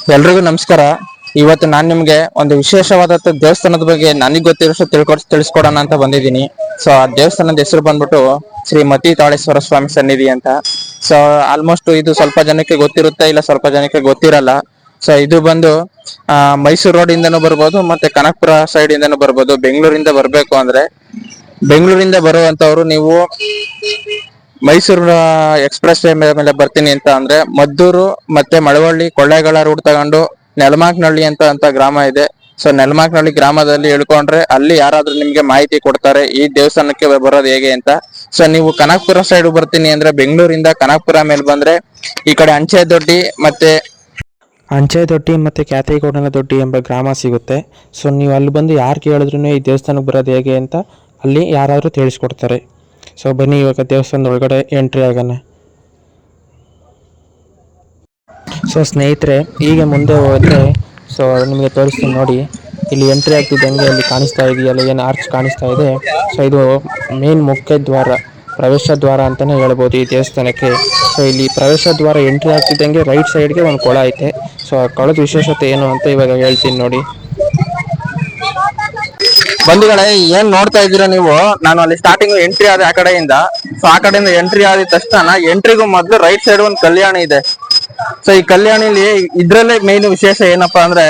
ಎಲ್ರಿಗೂ ನಮಸ್ಕಾರ. ಇವತ್ತು ನಾನು ನಿಮ್ಗೆ ಒಂದು ವಿಶೇಷವಾದ ದೇವಸ್ಥಾನದ ಬಗ್ಗೆ ನನಗೆ ಗೊತ್ತಿರೋಷ್ಟು ತಿಳಿಸ್ಕೊಡೋಣ ಅಂತ ಬಂದಿದ್ದೀನಿ. ಸೊ ಆ ದೇವಸ್ಥಾನದ ಹೆಸರು ಬಂದ್ಬಿಟ್ಟು ಶ್ರೀ ಮತಿ ತಾಳೇಶ್ವರ ಸ್ವಾಮಿ ಸನ್ನಿಧಿ ಅಂತ. ಸೊ ಆಲ್ಮೋಸ್ಟ್ ಇದು ಸ್ವಲ್ಪ ಜನಕ್ಕೆ ಗೊತ್ತಿರುತ್ತೆ, ಇಲ್ಲ ಸ್ವಲ್ಪ ಜನಕ್ಕೆ ಗೊತ್ತಿರಲ್ಲ. ಸೊ ಇದು ಬಂದು ಮೈಸೂರು ರೋಡ್ ಇಂದನೂ ಬರ್ಬೋದು, ಮತ್ತೆ ಕನಕಪುರ ಸೈಡ್ ಇಂದನೂ ಬರ್ಬೋದು. ಬೆಂಗಳೂರಿಂದ ಬರ್ಬೇಕು ಅಂದ್ರೆ ಬೆಂಗಳೂರಿಂದ ಬರುವಂತವ್ರು ನೀವು ಮೈಸೂರು ಎಕ್ಸ್ಪ್ರೆಸ್ ವೇ ಮೇಲೆ ಬರ್ತೀನಿ ಅಂತ ಅಂದ್ರೆ ಮದ್ದೂರು ಮತ್ತೆ ಮಳವಳ್ಳಿ ಕೊಳ್ಳೇಗಾಲ ರೂಟ್ ತಗೊಂಡು ನೆಲಮಾಕ್ನಹಳ್ಳಿ ಅಂತ ಗ್ರಾಮ ಇದೆ. ಸೊ ನೆಲಮಾಕ್ನಹಳ್ಳಿ ಗ್ರಾಮದಲ್ಲಿ ಇಳ್ಕೊಂಡ್ರೆ ಅಲ್ಲಿ ಯಾರಾದ್ರೂ ನಿಮ್ಗೆ ಮಾಹಿತಿ ಕೊಡ್ತಾರೆ ಈ ದೇವಸ್ಥಾನಕ್ಕೆ ಬರೋದು ಹೇಗೆ ಅಂತ. ಸೊ ನೀವು ಕನಕಪುರ ಸೈಡ್ ಬರ್ತೀನಿ ಅಂದ್ರೆ ಬೆಂಗಳೂರಿಂದ ಕನಕಪುರ ಮೇಲೆ ಬಂದ್ರೆ ಈ ಕಡೆ ಅಂಚೆ ದೊಡ್ಡಿ ಮತ್ತೆ ಕ್ಯಾತಿಗೌಡನ ದೊಡ್ಡಿ ಎಂಬ ಗ್ರಾಮ ಸಿಗುತ್ತೆ. ಸೊ ನೀವು ಅಲ್ಲಿ ಬಂದು ಯಾರು ಕೇಳಿದ್ರು ಈ ದೇವಸ್ಥಾನಕ್ಕೆ ಬರೋದು ಹೇಗೆ ಅಂತ ಅಲ್ಲಿ ಯಾರಾದರೂ ತಿಳಿಸ್ಕೊಡ್ತಾರೆ. ಸೊ ಬನ್ನಿ ಇವಾಗ ದೇವಸ್ಥಾನದ ಒಳಗಡೆ ಎಂಟ್ರಿ ಆಗೋಣ. ಸೊ ಸ್ನೇಹಿತರೆ, ಈಗ ಮುಂದೆ ಹೋದರೆ ಸೊ ನಿಮಗೆ ತೋರಿಸ್ತೀನಿ ನೋಡಿ. ಇಲ್ಲಿ ಎಂಟ್ರಿ ಆಗ್ತಿದ್ದಂಗೆ ಅಲ್ಲಿ ಕಾಣಿಸ್ತಾ ಇದೆಯಲ್ಲ, ಏನು ಆರ್ಚ್ ಕಾಣಿಸ್ತಾ ಇದೆ. ಸೊ ಇದು ಮೇನ್ ಮುಖ್ಯ ದ್ವಾರ, ಪ್ರವೇಶ ದ್ವಾರ ಅಂತಲೇ ಹೇಳ್ಬೋದು ಈ ದೇವಸ್ಥಾನಕ್ಕೆ. ಸೊ ಇಲ್ಲಿ ಪ್ರವೇಶ ದ್ವಾರ ಎಂಟ್ರಿ ಆಗ್ತಿದ್ದಂಗೆ ರೈಟ್ ಸೈಡ್ಗೆ ಒಂದು ಕೊಳ ಐತೆ. ಸೊ ಆ ಕೊಳದ ವಿಶೇಷತೆ ಏನು ಅಂತ ಇವಾಗ ಹೇಳ್ತೀನಿ ನೋಡಿ. ಬಂಧುಗಳೇ, ಏನ್ ನೋಡ್ತಾ ಇದ್ದೀರಾ ನೀವು, ನಾನು ಅಲ್ಲಿ ಸ್ಟಾರ್ಟಿಂಗ್ ಎಂಟ್ರಿ ಆದ ಆ ಕಡೆಯಿಂದ. ಸೊ ಆ ಕಡೆಯಿಂದ ಎಂಟ್ರಿ ಆದ ತಕ್ಷಣ ಎಂಟ್ರಿಗೂ ಮೊದಲು ರೈಟ್ ಸೈಡ್ ಒಂದು ಕಲ್ಯಾಣಿ ಇದೆ. ಸೊ ಈ ಕಲ್ಯಾಣಿಲಿ ಇದ್ರಲ್ಲೇ ಮೇನ್ ವಿಶೇಷ ಏನಪ್ಪಾ ಅಂದ್ರೆ,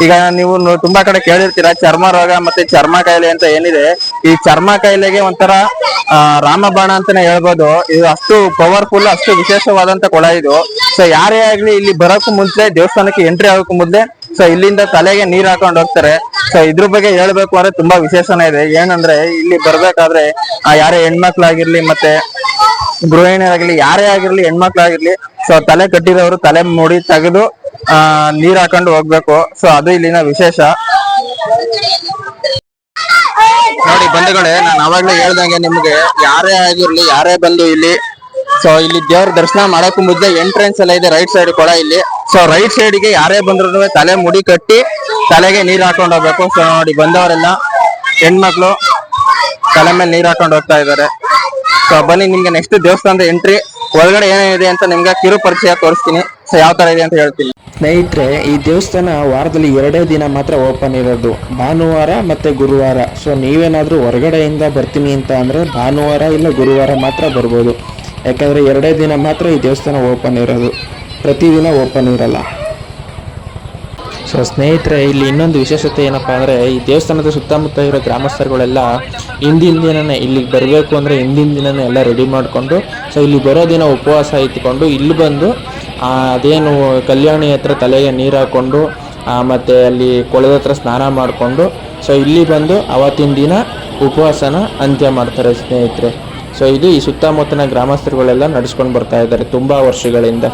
ಈಗ ನೀವು ತುಂಬಾ ಕಡೆ ಕೇಳಿರ್ತೀರಾ ಚರ್ಮ ರೋಗ ಮತ್ತೆ ಚರ್ಮ ಕಾಯಿಲೆ ಅಂತ ಏನಿದೆ. ಈ ಚರ್ಮ ಕಾಯಿಲೆಗೆ ಒಂಥರ ರಾಮಬಾಣ ಅಂತಾನೆ ಹೇಳ್ಬೋದು. ಇದು ಅಷ್ಟು ಪವರ್ಫುಲ್, ಅಷ್ಟು ವಿಶೇಷವಾದಂತ ಕೊಳ ಇದು. ಸೊ ಯಾರೇ ಆಗ್ಲಿ ಇಲ್ಲಿ ಬರೋಕ್ಕೂ ಮುಂಚೆ, ದೇವಸ್ಥಾನಕ್ಕೆ ಎಂಟ್ರಿ ಆಗೋಕ್ಕೂ ಮೊದ್ಲೇ ಸೊ ಇಲ್ಲಿಂದ ತಲೆಗೆ ನೀರ್ ಹಾಕೊಂಡು ಹೋಗ್ತಾರೆ. ಸೊ ಇದ್ರ ಬಗ್ಗೆ ಹೇಳ್ಬೇಕು ಅಂದ್ರೆ ತುಂಬಾ ವಿಶೇಷನೇ ಇದೆ. ಏನಂದ್ರೆ ಇಲ್ಲಿ ಬರ್ಬೇಕಾದ್ರೆ ಯಾರೇ ಹೆಣ್ಮಕ್ಳಾಗಿರ್ಲಿ ಮತ್ತೆ ಗೃಹಿಣಿಯರಾಗಿರ್ಲಿ, ಯಾರೇ ಆಗಿರ್ಲಿ, ಹೆಣ್ಮಕ್ಳಾಗಿರ್ಲಿ, ಸೊ ತಲೆ ಕಟ್ಟಿರೋರು ತಲೆ ಮುಡಿ ತೆಗೆದು ನೀರ್ ಹಾಕೊಂಡು ಹೋಗ್ಬೇಕು. ಸೊ ಅದು ಇಲ್ಲಿನ ವಿಶೇಷ ನೋಡಿ. ಬಂಧುಗಳೇ, ನಾನು ಅವಾಗ್ಲೇ ಹೇಳ್ದಂಗೆ ನಿಮ್ಗೆ ಯಾರೇ ಆಗಿರ್ಲಿ, ಯಾರೇ ಬಂದು ಇಲ್ಲಿ ಸೊ ಇಲ್ಲಿ ದೇವ್ರ ದರ್ಶನ ಮಾಡಕ್ಕೂ ಮುಂದೆ ಎಂಟ್ರೆನ್ಸ್ ಎಲ್ಲ ಇದೆ ರೈಟ್ ಸೈಡ್ ಕೊಳ ಇಲ್ಲಿ. ಸೊ ರೈಟ್ ಸೈಡ್ಗೆ ಯಾರೇ ಬಂದ್ರು ತಲೆ ಮುಡಿ ಕಟ್ಟಿ ತಲೆಗೆ ನೀರ್ ಹಾಕೊಂಡು ಹೋಗ್ಬೇಕು. ಸೊ ನೋಡಿ, ಬಂದವರೆಲ್ಲ ಹೆಣ್ಮಕ್ಳು ತಲೆ ಮೇಲೆ ನೀರ್ ಹಾಕೊಂಡು ಹೋಗ್ತಾ ಇದ್ದಾರೆ. ಸೊ ಬನ್ನಿ ನಿಮ್ಗೆ ನೆಕ್ಸ್ಟ್ ದೇವಸ್ಥಾನದ ಎಂಟ್ರಿ ಒಳಗಡೆ ಏನೇನಿದೆ ಅಂತ ನಿಮ್ಗೆ ಕಿರು ಪರಿಚಯ ತೋರಿಸ್ತೀನಿ. ಸೊ ಯಾವ ತರ ಇದೆ ಅಂತ ಹೇಳ್ತೀನಿ. ಸ್ನೇಹಿತರೆ, ಈ ದೇವಸ್ಥಾನ ವಾರದಲ್ಲಿ 2 ದಿನ ಮಾತ್ರ ಓಪನ್ ಇರೋದು, ಭಾನುವಾರ ಮತ್ತು ಗುರುವಾರ. ಸೊ ನೀವೇನಾದರೂ ಹೊರಗಡೆಯಿಂದ ಬರ್ತೀನಿ ಅಂತ ಅಂದರೆ ಭಾನುವಾರ ಇಲ್ಲ ಗುರುವಾರ ಮಾತ್ರ ಬರ್ಬೋದು. ಯಾಕಂದರೆ 2 ದಿನ ಮಾತ್ರ ಈ ದೇವಸ್ಥಾನ ಓಪನ್ ಇರೋದು, ಪ್ರತಿದಿನ ಓಪನ್ ಇರಲ್ಲ. ಸೊ ಸ್ನೇಹಿತರೆ, ಇಲ್ಲಿ ಇನ್ನೊಂದು ವಿಶೇಷತೆ ಏನಪ್ಪ ಅಂದರೆ, ಈ ದೇವಸ್ಥಾನದ ಸುತ್ತಮುತ್ತ ಇರೋ ಗ್ರಾಮಸ್ಥರುಗಳೆಲ್ಲ ಹಿಂದಿನ ದಿನನೇ ಇಲ್ಲಿಗೆ ಬರಬೇಕು ಅಂದರೆ ಹಿಂದಿನ ದಿನನೇ ಎಲ್ಲ ರೆಡಿ ಮಾಡಿಕೊಂಡು, ಸೊ ಇಲ್ಲಿ ಬರೋ ದಿನ ಉಪವಾಸ ಇಟ್ಕೊಂಡು ಇಲ್ಲಿ ಬಂದು ಅದೇನು ಕಲ್ಯಾಣಿ ಹತ್ರ ತಲೆಗೆ ನೀರು ಹಾಕ್ಕೊಂಡು ಮತ್ತು ಅಲ್ಲಿ ಕೊಳದ ಹತ್ರ ಸ್ನಾನ ಮಾಡಿಕೊಂಡು ಸೊ ಇಲ್ಲಿ ಬಂದು ಅವತ್ತಿನ ದಿನ ಉಪವಾಸನ ಅಂತ್ಯ ಮಾಡ್ತಾರೆ ಸ್ನೇಹಿತರೆ. ಸೊ ಇದು ಈ ಸುತ್ತಮುತ್ತಲಿನ ಗ್ರಾಮಸ್ಥರುಗಳೆಲ್ಲ ನಡೆಸ್ಕೊಂಡು ಬರ್ತಾ ಇದ್ದಾರೆ ತುಂಬ ವರ್ಷಗಳಿಂದ.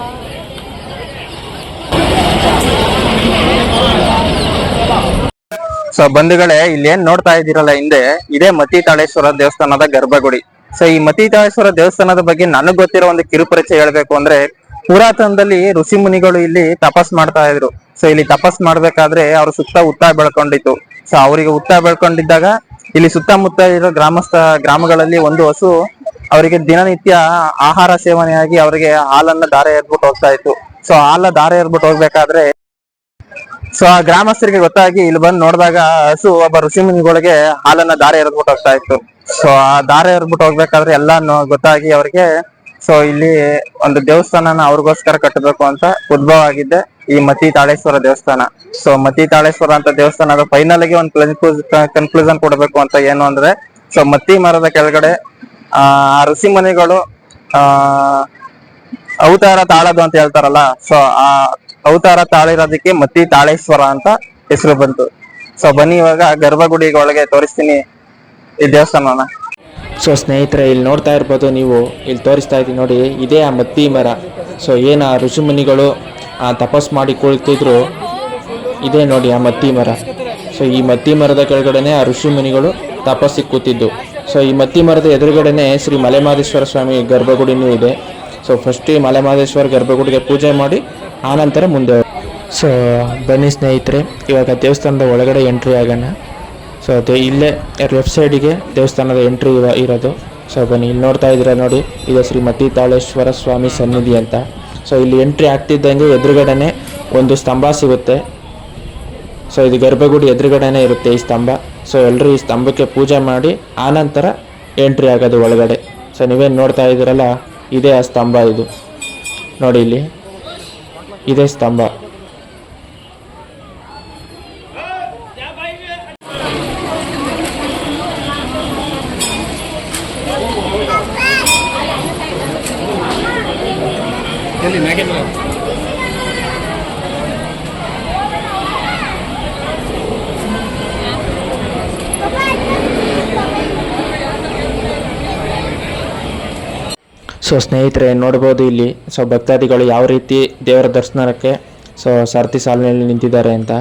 ಸೊ ಬಂಧುಗಳೇ, ಇಲ್ಲಿ ಏನ್ ನೋಡ್ತಾ ಇದ್ದೀರಲ್ಲ ಹಿಂದೆ, ಇದೇ ಮತಿ ತಾಳೇಶ್ವರ ದೇವಸ್ಥಾನದ ಗರ್ಭಗುಡಿ. ಸೊ ಈ ಮತಿ ತಾಳೇಶ್ವರ ದೇವಸ್ಥಾನದ ಬಗ್ಗೆ ನನಗ್ ಗೊತ್ತಿರೋ ಒಂದು ಕಿರುಪರಿಚಯ ಹೇಳ್ಬೇಕು ಅಂದ್ರೆ, ಪುರಾತನದಲ್ಲಿ ಋಷಿ ಮುನಿಗಳು ಇಲ್ಲಿ ತಪಸ್ ಮಾಡ್ತಾ ಇದ್ರು. ಸೊ ಇಲ್ಲಿ ತಪಸ್ ಮಾಡ್ಬೇಕಾದ್ರೆ ಅವ್ರ ಸುತ್ತ ಹುತ್ತ ಬೆಳ್ಕೊಂಡಿತ್ತು. ಸೊ ಅವರಿಗೆ ಹುತ್ತ ಬೆಳ್ಕೊಂಡಿದ್ದಾಗ ಇಲ್ಲಿ ಸುತ್ತಮುತ್ತ ಇರೋ ಗ್ರಾಮಗಳಲ್ಲಿ ಒಂದು ಹಸು ಅವರಿಗೆ ದಿನನಿತ್ಯ ಆಹಾರ ಸೇವನೆಯಾಗಿ ಅವರಿಗೆ ಹಾಲನ್ನ ಧಾರೆ ಎರ್ಬಿಟ್ಟು ಹೋಗ್ತಾ ಇತ್ತು. ಸೊ ಹಾಲ ಧಾರೆ ಎರ್ಬಿಟ್ಟು ಹೋಗ್ಬೇಕಾದ್ರೆ ಸೊ ಆ ಗ್ರಾಮಸ್ಥರಿಗೆ ಗೊತ್ತಾಗಿ ಇಲ್ಲಿ ಬಂದು ನೋಡಿದಾಗ ಹಸು ಒಬ್ಬ ಋಷಿ ಮುನಿಗಳಿಗೆ ಹಾಲನ್ನ ಧಾರೆ ಎರೆದ್ಬಿಟ್ಟು ಹೋಗ್ತಾ ಇತ್ತು. ಸೊ ಆ ಧಾರೆ ಎರೆದ್ಬಿಟ್ಟು ಹೋಗ್ಬೇಕಾದ್ರೆ ಎಲ್ಲಾನು ಗೊತ್ತಾಗಿ ಅವ್ರಿಗೆ ಸೊ ಇಲ್ಲಿ ಒಂದು ದೇವಸ್ಥಾನನ ಅವ್ರಿಗೋಸ್ಕರ ಕಟ್ಟಬೇಕು ಅಂತ ಉದ್ಭವ ಆಗಿದ್ದೆ ಈ ಮತಿ ತಾಳೇಶ್ವರ ದೇವಸ್ಥಾನ. ಸೊ ಮತಿ ತಾಳೇಶ್ವರ ಅಂತ ದೇವಸ್ಥಾನದ ಫೈನಲ್ ಗೆ ಒಂದು ಕನ್ಕ್ಲೂಷನ್ ಕೊಡಬೇಕು ಅಂತ ಏನು ಅಂದ್ರೆ, ಸೊ ಮತ್ತಿ ಮರದ ಕೆಳಗಡೆ ಆ ಋಷಿ ಮುನಿಗಳು ಅವತಾರ ತಾಳದು ಅಂತ ಹೇಳ್ತಾರಲ್ಲ, ಸೊ ಆ ಅವತಾರ ತಾಳಿರೋದಕ್ಕೆ ಮತಿ ತಾಳೇಶ್ವರ ಅಂತ ಹೆಸರು ಬಂತು. ಸೊ ಬನ್ನಿ ಇವಾಗ ಗರ್ಭಗುಡಿ ಒಳಗೆ ತೋರಿಸ್ತೀನಿ ಈ ದೇವಸ್ಥಾನನ. ಸೊ ಸ್ನೇಹಿತರೆ, ಇಲ್ಲಿ ನೋಡ್ತಾ ಇರ್ಬೋದು ನೀವು, ಇಲ್ಲಿ ತೋರಿಸ್ತಾ ಇದ್ದೀನಿ ನೋಡಿ, ಇದೇ ಆ ಮತ್ತಿ ಮರ. ಸೊ ಏನು ಆ ಋಷಿಮುನಿಗಳು ತಪಸ್ ಮಾಡಿ ಕುಳಿತಿದ್ರು, ಇದೇ ನೋಡಿ ಆ ಮತ್ತಿ ಮರ. ಸೊ ಈ ಮತ್ತಿ ಮರದ ಕೆಳಗಡೆನೆ ಆ ಋಷಿಮುನಿಗಳು ತಪಸ್ಸಿಗೆ ಕೂತಿದ್ದು. ಸೊ ಈ ಮತ್ತಿ ಮರದ ಎದುರುಗಡೆನೆ ಶ್ರೀ ಮಲೆಮಹದೇಶ್ವರ ಸ್ವಾಮಿ ಗರ್ಭಗುಡಿನೂ ಇದೆ. ಸೊ ಫಸ್ಟ್ ಈ ಮಲೆಮಹದೇಶ್ವರ ಗರ್ಭಗುಡಿಗೆ ಪೂಜೆ ಮಾಡಿ ಆನಂತರ ಮುಂದೆ. ಸೊ ಬನ್ನಿ ಸ್ನೇಹಿತರೆ, ಇವಾಗ ದೇವಸ್ಥಾನದ ಒಳಗಡೆ ಎಂಟ್ರಿ ಆಗೋಣ. ಸೊ ಅದು ಇಲ್ಲೇ ಲೆಫ್ಟ್ ಸೈಡಿಗೆ ದೇವಸ್ಥಾನದ ಎಂಟ್ರಿ ಇರೋದು. ಸೊ ಬನ್ನಿ, ಇಲ್ಲಿ ನೋಡ್ತಾ ಇದ್ದೀರಾ ನೋಡಿ, ಇದು ಶ್ರೀ ಮತಿ ತಾಳೇಶ್ವರ ಸ್ವಾಮಿ ಸನ್ನಿಧಿ ಅಂತ. ಸೊ ಇಲ್ಲಿ ಎಂಟ್ರಿ ಆಗ್ತಿದ್ದಂಗೆ ಎದುರುಗಡೆನೆ ಒಂದು ಸ್ತಂಭ ಸಿಗುತ್ತೆ. ಸೊ ಇದು ಗರ್ಭಗುಡಿ ಎದುರುಗಡೆನೇ ಇರುತ್ತೆ ಈ ಸ್ತಂಭ. ಸೊ ಎಲ್ಲರೂ ಈ ಸ್ತಂಭಕ್ಕೆ ಪೂಜೆ ಮಾಡಿ ಆನಂತರ ಎಂಟ್ರಿ ಆಗೋದು ಒಳಗಡೆ. ಸೊ ನೀವೇನು ನೋಡ್ತಾ ಇದ್ದೀರಲ್ಲ, ಇದೇ ಆ ಸ್ತಂಭ. ಇದು ನೋಡಿ, ಇಲ್ಲಿ ಇದೇ ಸ್ತಂಭ. ಸೊ ಸ್ನೇಹಿತರೆ ನೋಡ್ಬೋದು ಇಲ್ಲಿ ಸೊ ಭಕ್ತಾದಿಗಳು ಯಾವ ರೀತಿ ದೇವರ ದರ್ಶನಕ್ಕೆ ಸೊ ಸರತಿ ಸಾಲಿನಲ್ಲಿ ನಿಂತಿದ್ದಾರೆ ಅಂತ.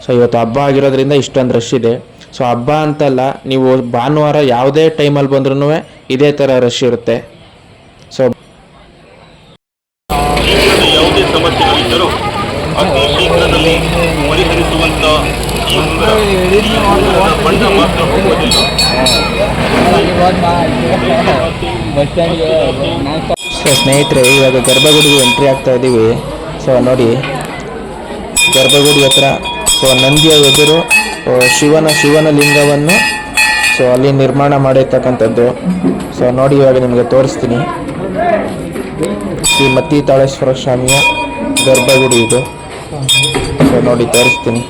ಸೊ ಇವತ್ತು ಹಬ್ಬ ಆಗಿರೋದ್ರಿಂದ ಇಷ್ಟೊಂದು ರಶ್ ಇದೆ. ಸೊ ಹಬ್ಬ ಅಂತಲ್ಲ, ನೀವು ಭಾನುವಾರ ಯಾವುದೇ ಟೈಮಲ್ಲಿ ಬಂದ್ರೂ ಇದೇ ಥರ ರಶ್ ಇರುತ್ತೆ. ಸೊ ಯಾವುದೇ ಸಮಸ್ಯೆಗಳಿದ್ದರೂ ಅತಿ ಶೀಘ್ರದಲ್ಲಿ ಪರಿಹರಿಸುವಂತ ಈ ಉಂಗುರದ ಬಣ್ಣ ಮಾತ್ರ ಹೋಗುವುದಿಲ್ಲ. ಸೊ ಸ್ನೇಹಿತರೆ, ಇವಾಗ ಗರ್ಭಗುಡಿಗೆ ಎಂಟ್ರಿ ಆಗ್ತಾ ಇದ್ದೀವಿ. ಸೊ ನೋಡಿ, ಗರ್ಭಗುಡಿ ಹತ್ರ ಸೊ ನಂದಿಯ ಎದುರು ಶಿವನ ಲಿಂಗವನ್ನು ಸೊ ಅಲ್ಲಿ ನಿರ್ಮಾಣ ಮಾಡಿರ್ತಕ್ಕಂಥದ್ದು. ಸೊ ನೋಡಿ, ಇವಾಗ ನಿಮಗೆ ತೋರಿಸ್ತೀನಿ. ಶ್ರೀ ಮತ್ತಿತಾಳೇಶ್ವರ ಸ್ವಾಮಿಯ ಗರ್ಭಗುಡಿ ಇದು. ಸೊ ನೋಡಿ, ತೋರಿಸ್ತೀನಿ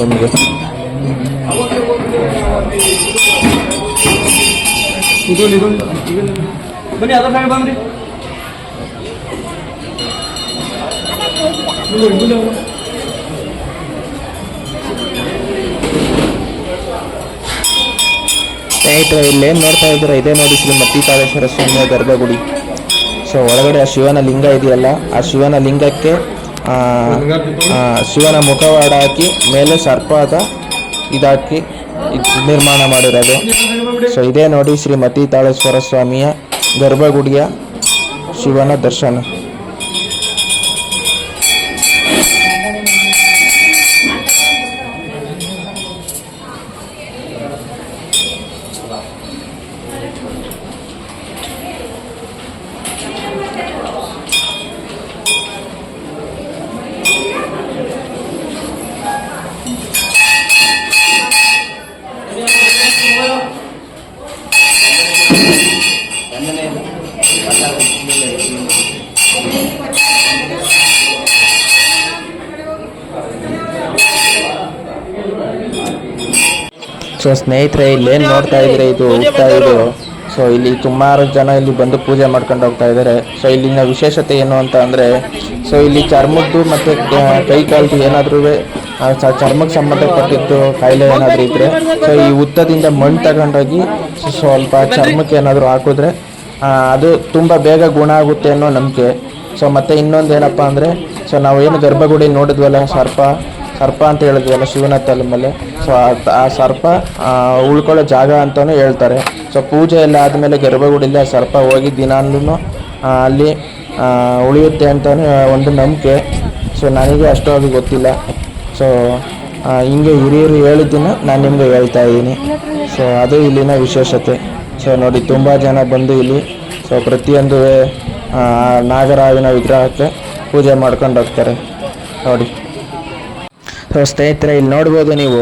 ನಿಮಗೆ. ಬನ್ನಿ, ಅದ ಸೈಡ್ ಬಂದ್ರಿ. ಸ್ನೇಹಿತರೆ, ಇಲ್ಲೇನು ನೋಡ್ತಾ ಇದ್ದೀರಾ, ಇದೇ ನೋಡಿ ಶ್ರೀ ಮತ್ತಿತಾಳೇಶ್ವರ ಸ್ವಾಮಿಯ ಗರ್ಭಗುಡಿ. ಸೊ ಒಳಗಡೆ ಆ ಶಿವನ ಲಿಂಗ ಇದೆಯಲ್ಲ, ಆ ಶಿವನ ಲಿಂಗಕ್ಕೆ ಶಿವನ ಮುಖವಾಡ ಹಾಕಿ ಮೇಲೆ ಸರ್ಪದ ಇದಾಕಿ ನಿರ್ಮಾಣ ಮಾಡಿರೋದು. ಸೊ ಇದೇ ನೋಡಿ ಶ್ರೀ ಮತ್ತಿತಾಳೇಶ್ವರ ಸ್ವಾಮಿಯ ಗರ್ಭಗುಡಿಯ ಶಿವನ ದರ್ಶನ. ಸೊ ಸ್ನೇಹಿತರೆ, ಇಲ್ಲೇನು ನೋಡ್ತಾ ಇದ್ರೆ ಇದು ಹೋಗ್ತಾ ಇದು. ಸೊ ಇಲ್ಲಿ ಸುಮಾರು ಜನ ಇಲ್ಲಿ ಬಂದು ಪೂಜೆ ಮಾಡ್ಕೊಂಡು ಹೋಗ್ತಾ ಇದ್ದಾರೆ. ಸೊ ಇಲ್ಲಿನ ವಿಶೇಷತೆ ಏನು ಅಂತ ಅಂದರೆ, ಸೊ ಇಲ್ಲಿ ಚರ್ಮದ್ದು ಮತ್ತು ಕೈ ಕಾಲ್ದು ಏನಾದರೂ ಚರ್ಮಕ್ಕೆ ಸಂಬಂಧಪಟ್ಟಿದ್ದು ಕಾಯಿಲೆ ಏನಾದರೂ ಇದ್ದರೆ, ಸೊ ಈ ಉತ್ತದಿಂದ ಮಣ್ಣು ತಗೊಂಡೋಗಿ ಸ್ವಲ್ಪ ಚರ್ಮಕ್ಕೆ ಏನಾದರೂ ಹಾಕಿದ್ರೆ ಅದು ತುಂಬ ಬೇಗ ಗುಣ ಆಗುತ್ತೆ ಅನ್ನೋ ನಂಬಿಕೆ. ಸೊ ಮತ್ತು ಇನ್ನೊಂದು ಏನಪ್ಪ ಅಂದರೆ, ಸೊ ನಾವು ಏನು ಗರ್ಭಗುಡಿ ನೋಡಿದ್ವಲ್ಲ, ಸರ್ಪ ಅಂತ ಹೇಳಿದ್ವಲ್ಲ ಶಿವನ ತಲೆ ಮೇಲೆ, ಸೊ ಆ ಸರ್ಪ ಉಳ್ಕೊಳ್ಳೋ ಜಾಗ ಅಂತಲೂ ಹೇಳ್ತಾರೆ. ಸೊ ಪೂಜೆ ಎಲ್ಲ ಆದಮೇಲೆ ಗರ್ಭಗುಡಿಲಿ ಆ ಸರ್ಪ ಹೋಗಿ ದಿನಾಲೂ ಅಲ್ಲಿ ಉಳಿಯುತ್ತೆ ಅಂತಲೂ ಒಂದು ನಂಬಿಕೆ. ಸೊ ನನಗೆ ಅಷ್ಟೊಂದು ಗೊತ್ತಿಲ್ಲ. ಸೊ ಹಿಂಗೆ ಹಿರಿಯರು ಹೇಳಿದ್ದನ್ನು ನಾನು ನಿಮಗೆ ಹೇಳ್ತಾ ಇದ್ದೀನಿ. ಸೊ ಅದು ಇಲ್ಲಿನ ವಿಶೇಷತೆ. ಸೊ ನೋಡಿ, ತುಂಬ ಜನ ಬಂದು ಇಲ್ಲಿ ಸೊ ಪ್ರತಿಯೊಂದು ನಾಗರಾಜನ ವಿಗ್ರಹಕ್ಕೆ ಪೂಜೆ ಮಾಡ್ಕೊಂಡು ಹೋಗ್ತಾರೆ ನೋಡಿ. ಸೊ ಸ್ನೇಹಿತರೆ, ಇಲ್ಲಿ ನೋಡ್ಬೋದು ನೀವು,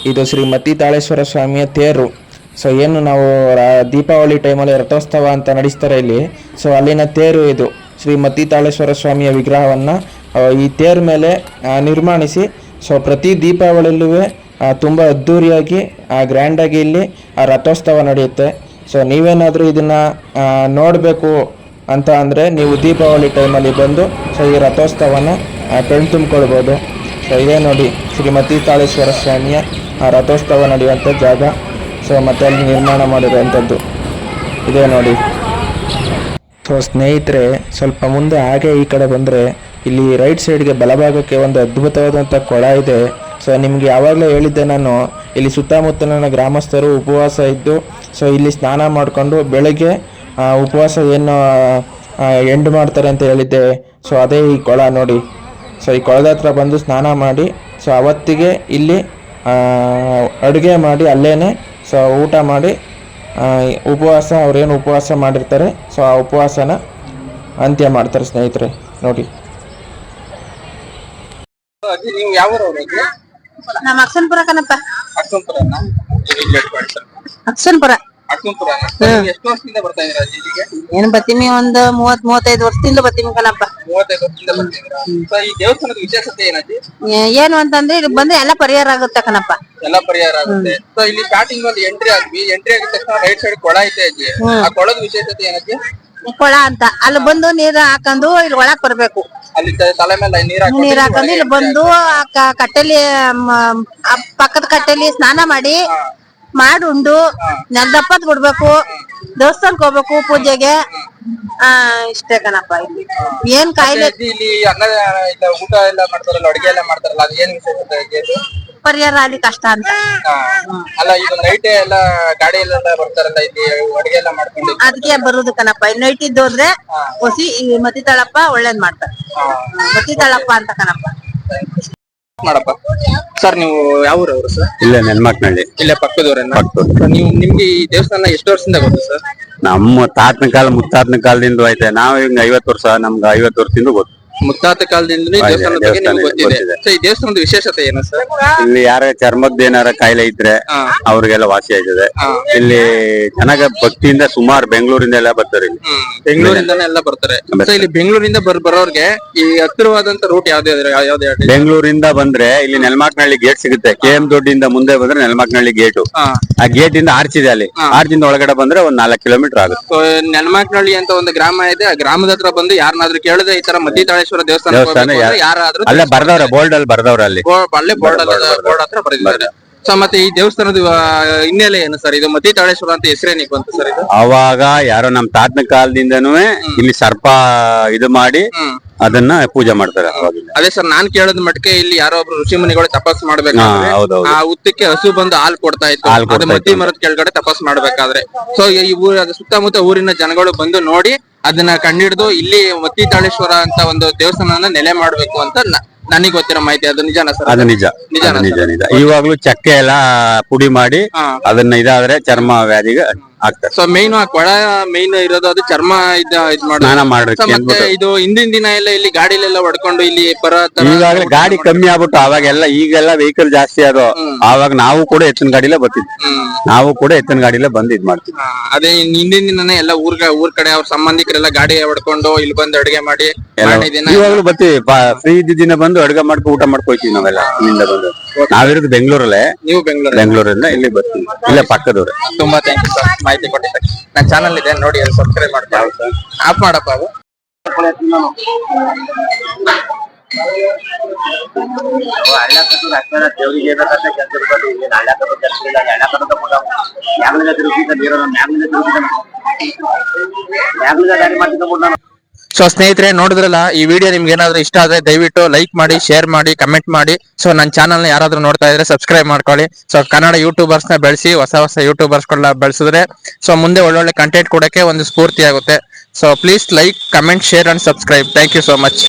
ಇದು ಶ್ರೀ ಮತ್ತಿತಾಳೇಶ್ವರ ಸ್ವಾಮಿಯ ತೇರು. ಸೊ ಏನು ನಾವು ದೀಪಾವಳಿ ಟೈಮಲ್ಲಿ ರಥೋತ್ಸವ ಅಂತ ನಡೆಸ್ತಾರೆ ಇಲ್ಲಿ, ಸೊ ಅಲ್ಲಿನ ತೇರು ಇದು. ಶ್ರೀ ಮತ್ತಿತಾಳೇಶ್ವರ ಸ್ವಾಮಿಯ ವಿಗ್ರಹವನ್ನು ಈ ತೇರು ಮೇಲೆ ನಿರ್ಮಾಣಿಸಿ ಸೊ ಪ್ರತಿ ದೀಪಾವಳಿಯಲ್ಲೂ ತುಂಬ ಅದ್ಧೂರಿಯಾಗಿ ಗ್ರ್ಯಾಂಡಾಗಿ ಇಲ್ಲಿ ರಥೋತ್ಸವ ನಡೆಯುತ್ತೆ. ಸೊ ನೀವೇನಾದರೂ ಇದನ್ನು ನೋಡಬೇಕು ಅಂತ ಅಂದರೆ ನೀವು ದೀಪಾವಳಿ ಟೈಮಲ್ಲಿ ಬಂದು ಸೊ ಈ ರಥೋತ್ಸವನ ಕಣ್ ತುಂಬಿಕೊಳ್ಬೋದು. ಸೊ ಇದೇ ನೋಡಿ ಶ್ರೀ ಮತ್ತಿತಾಳೇಶ್ವರ ಸ್ವಾಮಿಯ ರಥೋತ್ಸವ ನಡೆಯುವಂಥ ಜಾಗ. ಸೊ ಮತ್ತೆ ಅಲ್ಲಿ ನಿರ್ಮಾಣ ಮಾಡಿರುವಂಥದ್ದು ಇದೇ ನೋಡಿ. ಸೊ ಸ್ನೇಹಿತರೆ, ಸ್ವಲ್ಪ ಮುಂದೆ ಹಾಗೆ ಈ ಕಡೆ ಬಂದರೆ ಇಲ್ಲಿ ರೈಟ್ ಸೈಡ್ಗೆ ಬಲಭಾಗಕ್ಕೆ ಒಂದು ಅದ್ಭುತವಾದಂಥ ಕೊಳ ಇದೆ. ಸೊ ನಿಮಗೆ ಯಾವಾಗಲೂ ಹೇಳಿದ್ದೆ ನಾನು, ಇಲ್ಲಿ ಸುತ್ತಮುತ್ತಲಿನ ಗ್ರಾಮಸ್ಥರು ಉಪವಾಸ ಇದ್ದು ಸೊ ಇಲ್ಲಿ ಸ್ನಾನ ಮಾಡಿಕೊಂಡು ಬೆಳಗ್ಗೆ ಉಪವಾಸ ಏನು ಎಂಡ್ ಮಾಡ್ತಾರೆ ಅಂತ ಹೇಳಿದ್ದೆ. ಸೊ ಅದೇ ಈ ಕೊಳ ನೋಡಿ. ಸೊ ಈ ಕೊಳದ ಹತ್ರ ಬಂದು ಸ್ನಾನ ಮಾಡಿ ಸೊ ಅವತ್ತಿಗೆ ಇಲ್ಲಿ ಅಡುಗೆ ಮಾಡಿ ಅಲ್ಲೇ ಸೊ ಊಟ ಮಾಡಿ ಉಪವಾಸ ಅವ್ರೇನು ಉಪವಾಸ ಮಾಡಿರ್ತಾರೆ ಸೊ ಆ ಉಪವಾಸನ ಅಂತ್ಯ ಮಾಡ್ತಾರೆ ಸ್ನೇಹಿತರೆ ನೋಡಿ. ಅಜ್ಜಿ ನೀವು ಯಾವ ಊರವ್ರು ಅಜ್ಜಿ? ನಮ್ಮ ಅಕ್ಷನ್ಪುರ ಕಣಪ್ಪ. ಅಕ್ಕಂಪುರನ? ಅಕ್ಷನ್ಪುರ. ಅಕ್ಕಂಪುರನ? ಎಷ್ಟು ವರ್ಷದಿಂದ ಬರ್ತಾ ಇದೀರಾ ಅಜ್ಜಿ ಇಲ್ಲಿಗೆ? ಏನ್ ಬರ್ತೀನಿ ಒಂದ್ 30-35 ವರ್ಷದಿಂದ ಬರ್ತೀನಿ ಕಣಪ್ಪ. 35 ವರ್ಷದಿಂದ ಬರ್ತಿದ್ದೀರಾ? ಸೊ ಈ ದೇವಸ್ಥಾನದ ವಿಶೇಷತೆ ಏನಜ್ಜಿ? ಏನು ಅಂತಂದ್ರೆ ಇಲ್ಲಿ ಬಂದ್ರೆ ಎಲ್ಲ ಪರಿಹಾರ ಆಗುತ್ತೆ ಕಣಪ್ಪ. ಎಲ್ಲ ಪರಿಹಾರ ಆಗುತ್ತೆ. ಸೊ ಇಲ್ಲಿ ಸ್ಟಾರ್ಟಿಂಗ್ ಒಂದು ಎಂಟ್ರಿ ಆಗಿದ ತಕ್ಷಣ ರೈಟ್ ಸೈಡ್ ಕೊಳ ಐತೆ ಅಜ್ಜಿ. ಆ ಕೊಳದ ವಿಶೇಷತೆ ಏನಜ್ಜಿ? ಕೊಳ ಅಂತ ಅಲ್ಲಿ ಬಂದು ನೀರ್ ಹಾಕೊಂಡು ಇಲ್ಲಿ ಒಳಗ್ ಬರ್ಬೇಕು. ಅಲ್ಲಿ ತಲೆ ಮೇಲೆ ನೀರ್ ಹಾಕೊಂಡು ಇಲ್ಲಿ ಬಂದು ಕಟ್ಟೆಲಿ ಪಕ್ಕದ ಕಟ್ಟೆಲಿ ಸ್ನಾನ ಮಾಡುಂಡು ನೆಲ್ದಪ್ಪತ್ ಬಿಡ್ಬೇಕು. ದೇವಸ್ಥಾನಕ್ ಹೋಗ್ಬೇಕು ಪೂಜೆಗೆ. ಇಷ್ಟೇ ಕಣಪ್ಪ. ಇಲ್ಲಿ ಏನ್ ಕಾಯಿಲೆ ಇಲ್ಲಿ ಅನ್ನ ಇಲ್ಲ ಊಟ ಎಲ್ಲ ಮಾಡ್ತಾರಲ್ಲ, ಅಡಿಗೆ ಎಲ್ಲ ಮಾಡ್ತಾರಲ್ಲ, ಅದು ಏನ್ ವಿಶೇಷತೆ? ಪರಿಹಾರ ಅಲ್ಲಿ ಕಷ್ಟ ಅಂತ. ಅಲ್ಲ ಈಗ ನೈಟ್ ಎಲ್ಲ ಗಾಡಿ ಎಲ್ಲ ಬರ್ತಾರಲ್ಲ ಇಲ್ಲಿ ಅಡಿಗೆ ಎಲ್ಲ ಮಾಡ್ಕೊಂಡು ಅದಕ್ಕೆ ಬರುದು ಕಣಪ್ಪ. ಇಲ್ಲಿ ನೈಟ್ ಇದ್ದು ಹೋದ್ರೆ ಹೊಸಿ ಮತಿ ತಳಪ್ಪ ಒಳ್ಳೇದ್ ಮಾಡ್ತಾರೆ. ಮತಿ ತಳಪ್ಪ ಅಂತ ಕಣಪ್ಪ. ಮಾಡಪ್ಪ. ಸರ್ ನೀವು ಯಾವ ಊರವರು ಸರ್? ಇಲ್ಲೇ ನೆನ್ಮಕ್ನಳ್ಳಿ. ಇಲ್ಲೇ ಪಕ್ಕದವ್ರನ್ನ? ನಿಮ್ಗೆ ಈ ದೇವಸ್ಥಾನ ಎಷ್ಟು ವರ್ಷದಿಂದ ಗೊತ್ತು ಸರ್? ನಮ್ಮ ತಾತನ ಕಾಲ ಮುತ್ತಾತನ ಕಾಲದಿಂದ ಐತೆ. ನಾವ್ ಹಿಂಗ 50 ವರ್ಷ, ನಮ್ಗೆ 50 ವರ್ಷದಿಂದ ಗೊತ್ತು. ಮುತ್ತಾತ ಕಾಲದಿಂದ ದೇವಸ್ಥಾನದ ಬಗ್ಗೆ ನಿಮ್ಗೆ ಗೊತ್ತಿದೆ. ಸೊ ಈ ದೇವಸ್ಥಾನದ ವಿಶೇಷತೆ ಏನು ಸರ್? ಇಲ್ಲಿ ಯಾರ ಚರ್ಮದ ಏನಾರ ಕಾಯಿಲೆ ಇದ್ರೆ ಅವ್ರಿಗೆಲ್ಲ ವಾಸಿ ಆಯ್ತದೆ. ಇಲ್ಲಿ ಚೆನ್ನಾಗ ಭಕ್ತಿಯಿಂದ ಸುಮಾರು ಬೆಂಗಳೂರಿಂದ ಎಲ್ಲ ಬರ್ತಾರೆ. ಇಲ್ಲಿ ಬೆಂಗಳೂರಿಂದಾನೆ ಎಲ್ಲ ಬರ್ತಾರೆ. ಸೊ ಇಲ್ಲಿ ಬೆಂಗಳೂರಿಂದ ಬರೋರ್ಗೆ ಈ ಹತ್ತಿರವಾದಂತ ರೂಟ್ ಯಾವ್ದು? ಬೆಂಗಳೂರಿಂದ ಬಂದ್ರೆ ಇಲ್ಲಿ ನೆಲಮಾಕ್ನಹಳ್ಳಿ ಗೇಟ್ ಸಿಗುತ್ತೆ. KM ದೊಡ್ಡಿಂದ ಮುಂದೆ ಬಂದ್ರೆ ನೆಲಮಾಕ್ನಹಳ್ಳಿ ಗೇಟು. ಆ ಗೇಟ್ ಇಂದ ಆರ್ಚ್ ಇದೆ. ಅಲ್ಲಿ ಆರ್ಚಿಂದ ಒಳಗಡೆ ಬಂದ್ರೆ ಒಂದ್ 4 ಕಿಲೋಮೀಟರ್ ಆಗುತ್ತೆ. ಸೊ ನೆಲಮಾಕ್ನಹಳ್ಳಿ ಅಂತ ಒಂದು ಗ್ರಾಮ ಇದೆ. ಆ ಗ್ರಾಮದ ಹತ್ರ ಬಂದು ಯಾರನ್ನಾದ್ರೂ ಕೇಳಿದ್ರೆ ಈ ತರ ಮಧ್ಯತಾಳೇಶ್ವರ ದೇವಸ್ಥಾನ ಯಾರಾದ್ರೂ ಅಲ್ಲೇ ಬರ್ದವ್ರೆ, ಬೋರ್ಡ್ ಅಲ್ಲಿ ಬರ್ದವ್ರೆ. ಅಲ್ಲಿ ಅಲ್ಲೇ ಬೋರ್ಡ್ ಹತ್ರ ಬರೆದಿದ್ದಾರೆ. ಸೊ ಮತ್ತೆ ಈ ದೇವಸ್ಥಾನದ ಹಿನ್ನೆಲೆ ಏನು ಸರ್? ಇದು ಮಧ್ಯತಾಳೇಶ್ವರ ಅಂತ ಹೆಸರೇನಿಗೆ ಬಂತು ಸರ್ ಇದು? ಅವಾಗ ಯಾರೋ ನಮ್ ತಾತನ ಕಾಲದಿಂದನೂ ಇಲ್ಲಿ ಸರ್ಪ ಇದು ಮಾಡಿ ಅದನ್ನ ಪೂಜೆ ಮಾಡ್ತಾರೆ. ಅದೇ ಸರ್ ನಾನ್ ಕೇಳೋದ್ ಮಟ್ಟಿಗೆ ಇಲ್ಲಿ ಯಾರೋ ಒಬ್ರು ಋಷಿ ಮುನಿಗಳು ತಪಸ್ ಮಾಡ್ಬೇಕಾದ್ರೆ ಆ ಹುತ್ತಕ್ಕೆ ಹಸು ಬಂದು ಹಾಲು ಕೊಡ್ತಾ ಇತ್ತು. ಅದು ಮದ್ದಿ ಮರದ ಕೆಳಗಡೆ ತಪಸ್ ಮಾಡ್ಬೇಕಾದ್ರೆ ಸೊ ಈ ಸುತ್ತಮುತ್ತ ಊರಿನ ಜನಗಳು ಬಂದು ನೋಡಿ ಅದನ್ನ ಕಂಡಿಡಿದು ಇಲ್ಲಿ ಮತ್ತಿತಾಳೇಶ್ವರ ಅಂತ ಒಂದು ದೇವಸ್ಥಾನ ನೆಲೆ ಮಾಡ್ಬೇಕು ಅಂತ ನನಗೆ ಗೊತ್ತಿರೋ ಮಾಹಿತಿ. ಅದು ನಿಜಾನ ಸರ್? ಅದು ನಿಜ. ಇವಾಗ್ಲೂ ಚಕ್ಕೆ ಎಲ್ಲ ಪುಡಿ ಮಾಡಿ ಅದನ್ನ ಇದಾದ್ರೆ ಚರ್ಮ ವ್ಯಾಧಿಗೆ ಆಗ್ತದೆ. ಸೊ ಮೇನ್ ಕೊಳ ಮೇನ್ ಇರೋದು ಅದು ಚರ್ಮ ಮತ್ತೆ ಇದು ಹಿಂದಿನ ದಿನ ಎಲ್ಲ ಇಲ್ಲಿ ಗಾಡಿಲೆಲ್ಲ ಹೊಡ್ಕೊಂಡು ಇಲ್ಲಿ ಈಗಾಗಲೇ ಗಾಡಿ ಕಮ್ಮಿ ಆಗ್ಬಿಟ್ಟು ಅವಾಗೆಲ್ಲ ಈಗೆಲ್ಲ ವೆಹಿಕಲ್ ಜಾಸ್ತಿ ಅದು. ಆವಾಗ ನಾವು ಕೂಡ ಎತ್ತಿನ ಗಾಡಿಲೇ ಬರ್ತಿದ್ವಿ. ಬಂದು ಇದ್ ಮಾಡ್ತೀವಿ. ಅದೇ ಹಿಂದಿನ ದಿನನೇ ಎಲ್ಲ ಊರ್ ಕಡೆ ಅವ್ರ ಸಂಬಂಧಿಕರೆಲ್ಲ ಗಾಡಿ ಹೊಡ್ಕೊಂಡು ಇಲ್ಲಿ ಬಂದು ಅಡುಗೆ ಮಾಡಿ ಇವಾಗ್ಲೂ ಬರ್ತೀವಿ. ಫ್ರೀ ಇದ್ದ ದಿನ ಬಂದು ಅಡುಗೆ ಮಾಡ್ಕೊಂಡು ಊಟ ಮಾಡ್ಕೊಯ್ತೀವಿ ನಾವೆಲ್ಲ. ಇಲ್ಲಿಂದ ಬಂದು ನಾವಿರೋದು ಬೆಂಗಳೂರಲ್ಲೇ. ನೀವು ಬೆಂಗಳೂರಿಂದ ಇಲ್ಲಿ ಬರ್ತೀವಿ. ಇಲ್ಲೇ ಪಕ್ಕದವ್ರೆ. ತುಂಬಾ ಥ್ಯಾಂಕ್ ಯು ಸರ್ ಮಾಹಿತಿ ಕೊಟ್ಟಿದ್ದಕ್ಕೆ. ನನ್ನ ಚಾನಲ್ ಇದೆ ನೋಡಿ, ಸಬ್ಸ್ಕ್ರೈಬ್ ಮಾಡ್ಕೊಳ್ಳಿ. ಆಫ್ ಮಾಡಪ್ಪ ಅದು. ಸೊ ಸ್ನೇಹಿತರೆ ನೋಡಿದ್ರಲ್ಲ, ಈ ವಿಡಿಯೋ ನಿಮ್ಗೆ ಏನಾದ್ರು ಇಷ್ಟ ಆದ್ರೆ ದಯವಿಟ್ಟು ಲೈಕ್ ಮಾಡಿ, ಶೇರ್ ಮಾಡಿ, ಕಮೆಂಟ್ ಮಾಡಿ. ಸೊ ನನ್ನ ಚಾನಲ್ ನ ಯಾರಾದ್ರೂ ನೋಡ್ತಾ ಇದ್ರೆ ಸಬ್ಸ್ಕ್ರೈಬ್ ಮಾಡ್ಕೊಳ್ಳಿ. ಸೊ ಕನ್ನಡ ಯೂಟ್ಯೂಬರ್ಸ್ ನ ಬೆಳೆಸಿ, ಹೊಸ ಯೂಟ್ಯೂಬರ್ಸ್ ಬೆಳೆಸಿದ್ರೆ ಸೊ ಮುಂದೆ ಒಳ್ಳೊಳ್ಳೆ ಕಂಟೆಂಟ್ ಕೊಡಕ್ಕೆ ಒಂದು ಸ್ಫೂರ್ತಿ ಆಗುತ್ತೆ. So please like, comment, share and subscribe. Thank you so much.